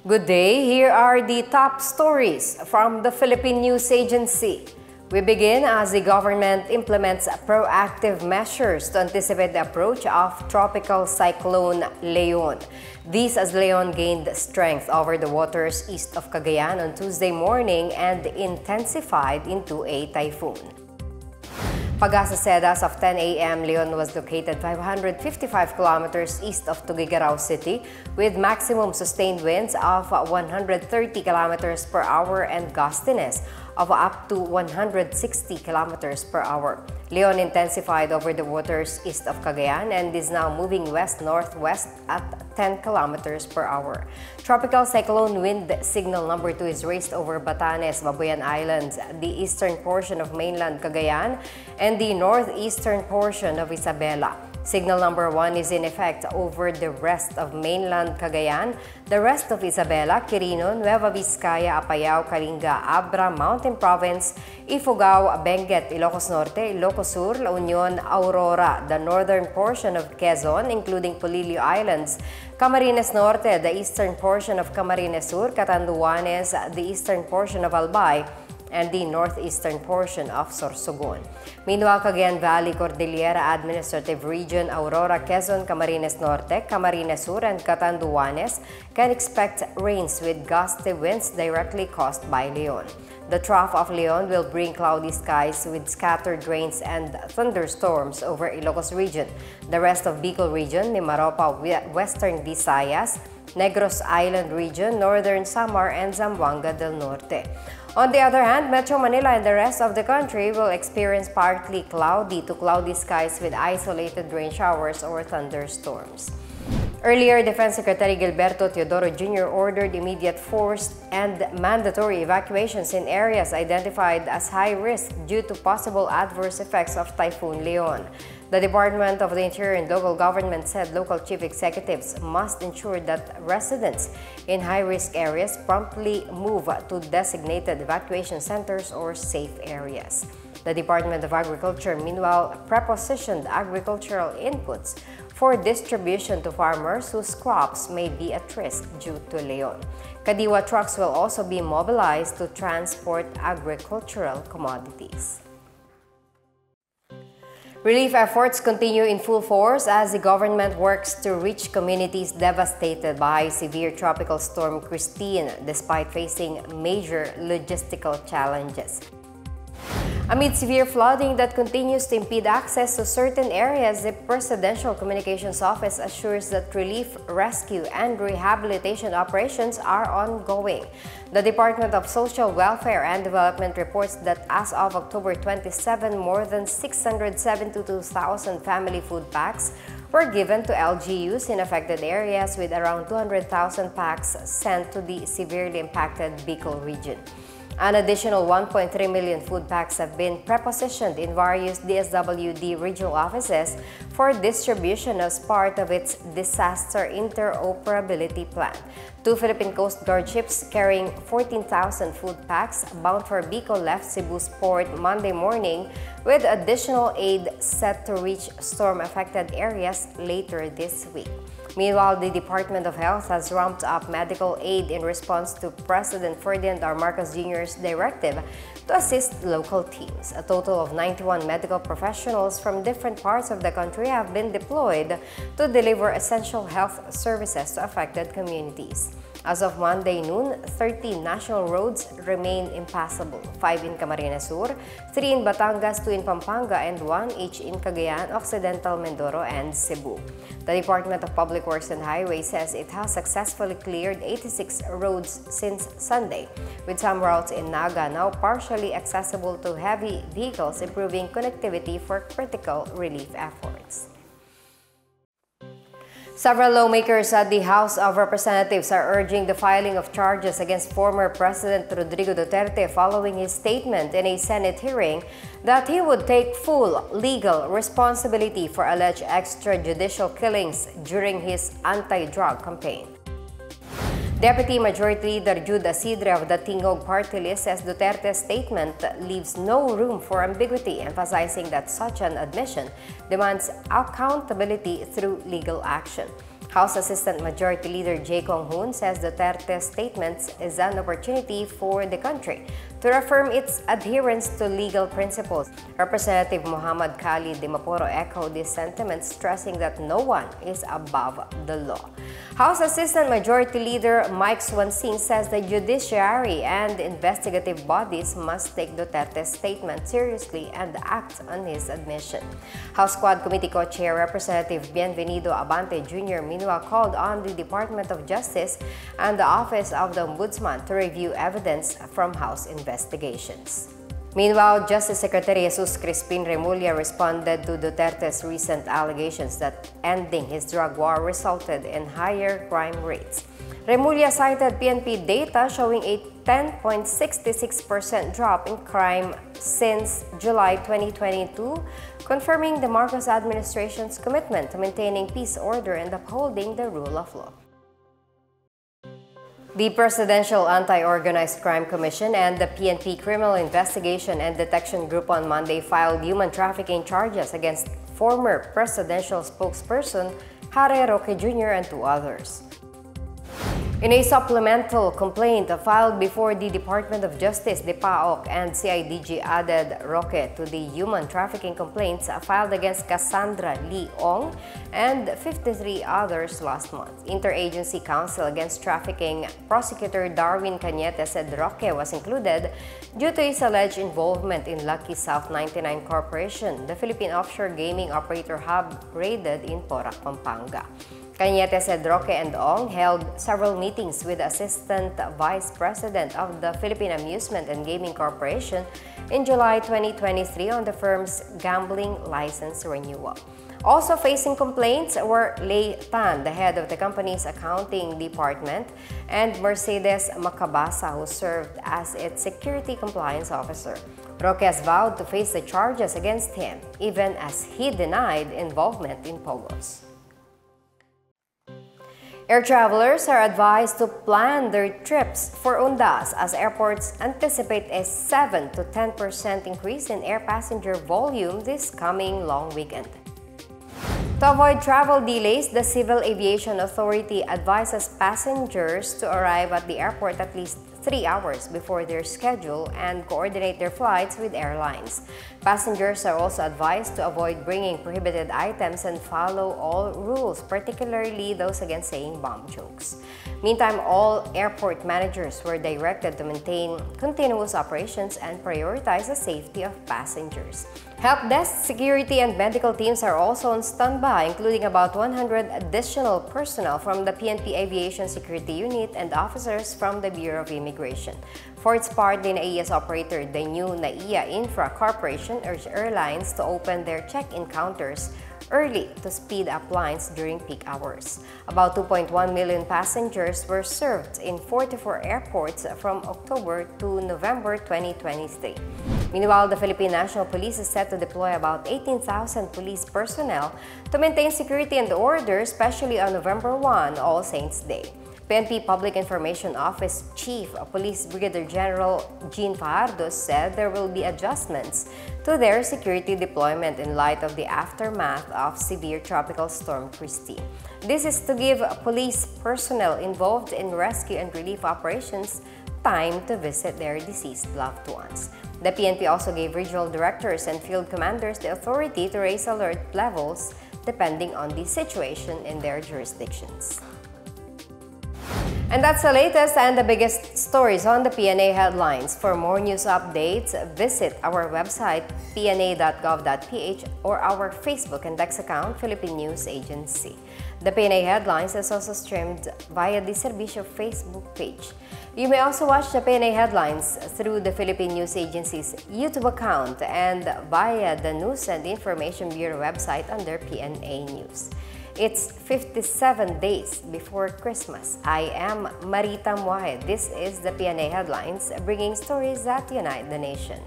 Good day, here are the top stories from the Philippine News Agency. We begin as the government implements proactive measures to anticipate the approach of Tropical Cyclone Leon. This as Leon gained strength over the waters east of Cagayan on Tuesday morning and intensified into a typhoon. Pag-asa said as of 10 a.m., Leon was located 555 kilometers east of Tuguegarao City with maximum sustained winds of 130 kilometers per hour and gustiness of up to 160 kilometers per hour. Leon intensified over the waters east of Cagayan and is now moving west-northwest at 10 kilometers per hour. Tropical cyclone wind signal number 2 is raised over Batanes, Babuyan Islands, the eastern portion of mainland Cagayan, and the northeastern portion of Isabela. Signal number 1 is in effect over the rest of mainland Cagayan, the rest of Isabela, Quirino, Nueva Vizcaya, Apayao, Kalinga, Abra, Mountain Province, Ifugao, Benguet, Ilocos Norte, Ilocos Sur, La Union, Aurora, the northern portion of Quezon, including Polillo Islands, Camarines Norte, the eastern portion of Camarines Sur, Catanduanes, the eastern portion of Albay, and the northeastern portion of Sorsogon. Meanwhile, Cagayan Valley, Cordillera Administrative Region, Aurora, Quezon, Camarines Norte, Camarines Sur, and Catanduanes can expect rains with gusty winds directly caused by Leon. The trough of Leon will bring cloudy skies with scattered rains and thunderstorms over Ilocos Region, the rest of Bicol Region, Mimaropa, Western Visayas, Negros Island Region, Northern Samar, and Zamboanga del Norte. On the other hand, Metro Manila and the rest of the country will experience partly cloudy to cloudy skies with isolated rain showers or thunderstorms. Earlier, Defense Secretary Gilberto Teodoro Jr. ordered immediate forced and mandatory evacuations in areas identified as high risk due to possible adverse effects of Typhoon Leon. The Department of the Interior and Local Government said local chief executives must ensure that residents in high-risk areas promptly move to designated evacuation centers or safe areas. The Department of Agriculture, meanwhile, prepositioned agricultural inputs for distribution to farmers whose crops may be at risk due to Leon. Kadiwa trucks will also be mobilized to transport agricultural commodities. Relief efforts continue in full force as the government works to reach communities devastated by severe tropical storm Kristine despite facing major logistical challenges. Amid severe flooding that continues to impede access to certain areas, the Presidential Communications Office assures that relief, rescue, and rehabilitation operations are ongoing. The Department of Social Welfare and Development reports that as of October 27, more than 672,000 family food packs were given to LGUs in affected areas, with around 200,000 packs sent to the severely impacted Bicol region. An additional 1.3 million food packs have been prepositioned in various DSWD regional offices for distribution as part of its disaster interoperability plan. 2 Philippine Coast Guard ships carrying 14,000 food packs bound for Bicol left Cebu's port Monday morning, with additional aid set to reach storm-affected areas later this week. Meanwhile, the Department of Health has ramped up medical aid in response to President Ferdinand R. Marcos Jr.'s directive to assist local teams. A total of 91 medical professionals from different parts of the country have been deployed to deliver essential health services to affected communities. As of Monday noon, 30 national roads remain impassable, 5 in Camarines Sur, 3 in Batangas, 2 in Pampanga, and 1 each in Cagayan, Occidental Mindoro, and Cebu. The Department of Public Works and Highways says it has successfully cleared 86 roads since Sunday, with some routes in Naga now partially accessible to heavy vehicles, improving connectivity for critical relief efforts. Several lawmakers at the House of Representatives are urging the filing of charges against former President Rodrigo Duterte following his statement in a Senate hearing that he would take full legal responsibility for alleged extrajudicial killings during his anti-drug campaign. Deputy Majority Leader Jude Asidre of the Tingog Party List says Duterte's statement leaves no room for ambiguity, emphasizing that such an admission demands accountability through legal action. House Assistant Majority Leader Jay Kong-hoon says Duterte's statements is an opportunity for the country to reaffirm its adherence to legal principles. Representative Muhammad Khalid Dimaporo echoed these sentiments, stressing that no one is above the law. House Assistant Majority Leader Mike Swansing says the judiciary and investigative bodies must take Duterte's statement seriously and act on his admission. House Quad Committee Co-Chair Representative Bienvenido Abante Jr. meanwhile called on the Department of Justice and the Office of the Ombudsman to review evidence from House investigations. Meanwhile, Justice Secretary Jesus Crispin Remulla responded to Duterte's recent allegations that ending his drug war resulted in higher crime rates. Remulla cited PNP data showing a 10.66% drop in crime since July 2022, confirming the Marcos administration's commitment to maintaining peace, order, and upholding the rule of law. The Presidential Anti-Organized Crime Commission and the PNP Criminal Investigation and Detection Group on Monday filed human trafficking charges against former presidential spokesperson Roque Jr. and two others. In a supplemental complaint filed before the Department of Justice, DepAOC and CIDG added Roque to the human trafficking complaints filed against Cassandra Leong and 53 others last month. Interagency Council Against Trafficking Prosecutor Darwin Cañete said Roque was included due to his alleged involvement in Lucky South 99 Corporation, the Philippine offshore gaming operator hub raided in Porac, Pampanga. Cañete said Roque and Ong held several meetings with the Assistant Vice President of the Philippine Amusement and Gaming Corporation in July 2023 on the firm's gambling license renewal. Also facing complaints were Lei Tan, the head of the company's accounting department, and Mercedes Macabasa, who served as its security compliance officer. Roque has vowed to face the charges against him, even as he denied involvement in Pogos. Air travelers are advised to plan their trips for Undas as airports anticipate a 7 to 10% increase in air passenger volume this coming long weekend. To avoid travel delays, the Civil Aviation Authority advises passengers to arrive at the airport at least 3 hours before their schedule and coordinate their flights with airlines. Passengers are also advised to avoid bringing prohibited items and follow all rules, particularly those against saying bomb jokes. Meantime, all airport managers were directed to maintain continuous operations and prioritize the safety of passengers. Help desk, security, and medical teams are also on standby, including about 100 additional personnel from the PNP Aviation Security Unit and officers from the Bureau of Immigration. For its part, the NAIA's operator, the new NAIA Infra Corporation, urged airlines to open their check-in counters early to speed up lines during peak hours. About 2.1 million passengers were served in 44 airports from October to November 2023. Meanwhile, the Philippine National Police is set to deploy about 18,000 police personnel to maintain security and order, especially on November 1, All Saints' Day. PNP Public Information Office Chief Police Brigadier General Jean Fajardo said there will be adjustments to their security deployment in light of the aftermath of severe tropical storm Kristine. This is to give police personnel involved in rescue and relief operations time to visit their deceased loved ones. The PNP also gave regional directors and field commanders the authority to raise alert levels depending on the situation in their jurisdictions. And that's the latest and the biggest stories on the PNA headlines. For more news updates, visit our website pna.gov.ph or our Facebook and X account, Philippine News Agency. The PNA headlines is also streamed via the Servicio Facebook page. You may also watch the PNA headlines through the Philippine News Agency's YouTube account and via the News and Information Bureau website under PNA News. It's 57 days before Christmas. I am Marita Muahed. This is the PNA Headlines, bringing stories that unite the nation.